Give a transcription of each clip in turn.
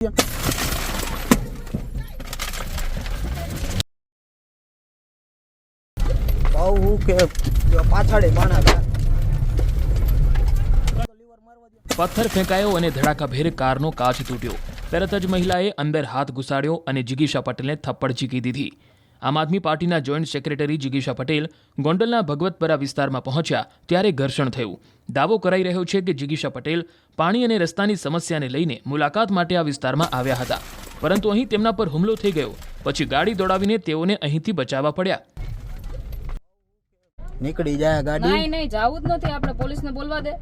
પથ્થર ફેંકાયો અને ધડાકાભેર કારનો કાચ તૂટ્યો. તરત જ મહિલાએ અંદર હાથ ઘુસાડ્યો અને જિગીશા પટેલને થપ્પડ ઝીકી દીધી. આમ આદમી પાર્ટીના જોઈન્ટ સેક્રેટરી જિગીશા પટેલ ગોંડલના ભગવતપરા વિસ્તારમાં પહોંચ્યા ત્યારે ઘર્ષણ થયું. દાવો કરાઈ રહ્યો છે કે જિગીશા પટેલ પાણી અને રસ્તાની સમસ્યાને લઈને મુલાકાત માટે આ વિસ્તારમાં આવ્યા હતા, પરંતુ અહીં તેમના પર હુમલો થઈ ગયો. પછી ગાડી દોડાવીને તેઓને અહીંથી બચાવવા પડ્યા. નીકળી જાય ગાડી. નહીં જાવું જ નથી. આપણે પોલીસને બોલવા દે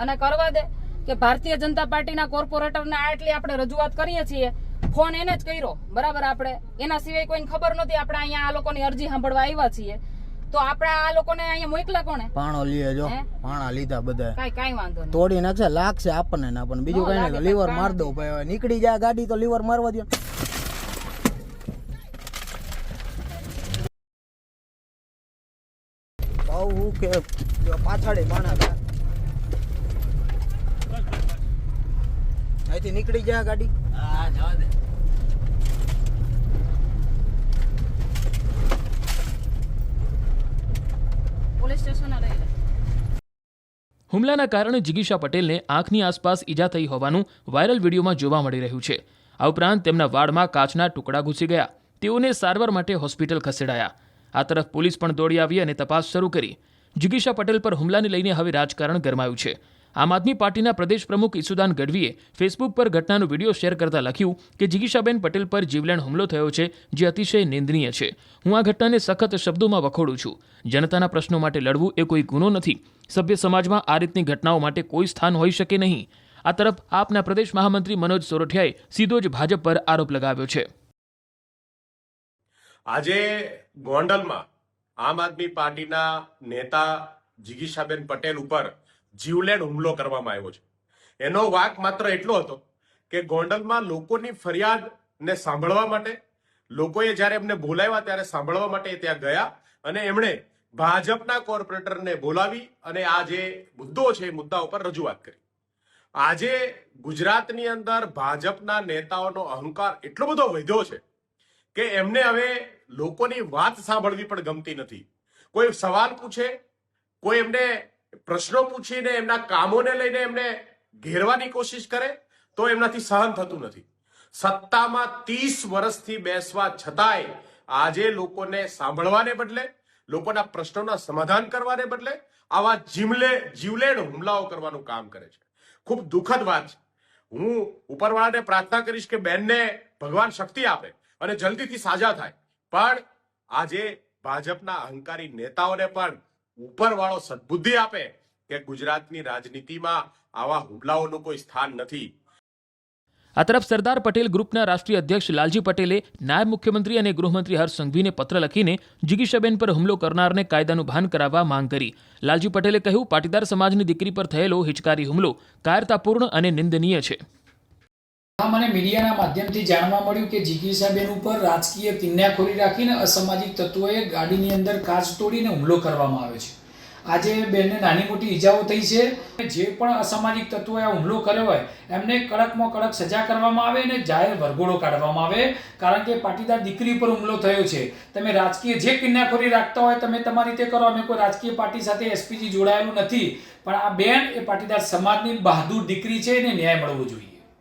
અને કરવા દે કે ભારતીય જનતા પાર્ટીના કોર્પોરેટરને આટલી આપણે રજૂઆત કરીએ છીએ. ફોન એને જ કર્યો, બરાબર. આપણે એના સિવાય કોઈને ખબર નથી. આપણે અહીંયા આ લોકોની અરજી સાંભળવા આવ્યા છીએ, તો આપણે આ લોકોને અહીંયા મોકલા કોને? પાણો લીએ જો, પાણા લીધા બધા. કઈ વાંધો નહીં, તોડી નાખશે, લાગશે આપણને ના, પણ બીજું કઈ નહીં. લીવર માર દો ભાઈ. નીકળી જાય ગાડી તો લીવર મારવા દો. બહુ કે પાછળ પાણા અહીંથી નીકળી જાય ગાડી. હા, જવા દે. હુમલાના કારણે જિગીશા પટેલને આંખની આસપાસ ઈજા થઈ હોવાનું વાયરલ વિડીયોમાં જોવા મળી રહ્યું છે. આ ઉપરાંત તેમના વાળમાં કાચના ટુકડા ઘૂસી ગયા. તેઓને સારવાર માટે હોસ્પિટલ ખસેડાયા. આ તરફ પોલીસ પણ દોડી આવી અને તપાસ શરૂ કરી. જિગીશા પટેલ પર હુમલાને લઈને હવે રાજકારણ ગરમાયું છે. આમ આદમી પાર્ટીના પ્રદેશ પ્રમુખ ઈસુદાન ગઢવીએ ફેસબુક પર ઘટનાનો વિડીયો શેર કરતા લખ્યું કે જિગીશાબેન પટેલ પર જીવલેણ હુમલો થયો છે, જે અતિશય નિંદનીય છે. હું આ ઘટનાને સખત શબ્દોમાં વખોડું છું. જનતાના પ્રશ્નો માટે લડવું એ કોઈ ગુનો નથી. સભ્ય સમાજમાં આ રીતની ઘટનાઓ માટે કોઈ સ્થાન હોઈ શકે નહીં. આ તરફ આપના પ્રદેશ મહામંત્રી મનોજ સોરઠિયાએ સીધો જ ભાજપ પર આરોપ લગાવ્યો છે. આજે ગોંડલમાં આમ આદમી પાર્ટીના નેતા જિગીશાબેન પટેલ ઉપર જીવલેણ હુમલો કરવામાં આવ્યો છે. એનો વાક માત્ર એટલો હતો કે ગોંડલમાં લોકોની ફરિયાદને સાંભળવા માટે, લોકોએ જ્યારે એમને બોલાવ્યા ત્યારે સાંભળવા માટે ત્યાં ગયા અને એમણે ભાજપના કોર્પોરેટરને બોલાવી અને આ જે મુદ્દો છે એ મુદ્દા ઉપર રજૂઆત કરી. આજે ગુજરાતની અંદર ભાજપના નેતાઓનો અહંકાર એટલો બધો વધ્યો છે કે એમને હવે લોકોની વાત સાંભળવી પણ ગમતી નથી. કોઈ સવાલ પૂછે, કોઈ એમને પ્રશ્નો પૂછીને એમના કામોને લઈને એમને ઘેરવાની કોશિશ કરે તો એમનાથી સહન થતું નથી. સત્તામાં 30 વર્ષથી બેસવા છતાંય આજે લોકોને સાંભળવાને બદલે, લોકોના પ્રશ્નોના સમાધાન કરવાને બદલે આવા જીવલેણ હુમલાઓ કરવાનું કામ કરે છે. ખૂબ દુઃખદ વાત છે. હું ઉપરવાળાને પ્રાર્થના કરીશ કે બેનને ભગવાન શક્તિ આપે અને જલ્દીથી સાજા થાય, પણ આજે ભાજપના અહંકારી નેતાઓને પણ ઉપરવાળો સદબુદ્ધિ આપે કે ગુજરાતની રાજનીતિમાં આવા હુમલાઓનું કોઈ સ્થાન નથી. આ તરફ સરદાર પટેલ ગ્રુપના રાષ્ટ્રીય અધ્યક્ષ લાલજી પટેલે નાયબ મુખ્યમંત્રી અને ગૃહમંત્રી હર્ષ સંઘવીને પત્ર લખીને જિગીશાબેન પર હુમલો કરનારને કાયદાનું ભાન કરાવવા માંગ કરી. લાલજી પટેલે કહ્યું, પાટીદાર સમાજની દીકરી પર થયેલો હિચકારી હુમલો કાયરતાપૂર્ણ અને નિંદનીય છે. મને મીડિયાના માધ્યમથી જાણવા મળ્યું કે જિગીશાબેન ઉપર રાજકીય કિન્યાખોરી રાખીને અસામાજિક તત્વોએ ગાડીની અંદર કાચ તોડીને હુમલો કરવામાં આવ્યો છે. આજે બેનને નાની મોટી ઈજાઓ થઈ છે. જે પણ અસામાજિક તત્વોએ આ હુમલો કર્યો હોય એમને કડકમાં કડક સજા કરવામાં આવે અને જાહેર વરઘોડો કાઢવામાં આવે, કારણ કે પાટીદાર દીકરી પર હુમલો થયો છે. તમે રાજકીય જે કિન્યાખોરી રાખતા હોય તમે તમારી રીતે કરો. અમે કોઈ રાજકીય પાર્ટી સાથે એસપીજી જોડાયેલું નથી, પણ આ બેન એ પાટીદાર સમાજની બહાદુર દીકરી છે, એને ન્યાય મળવો જોઈએ.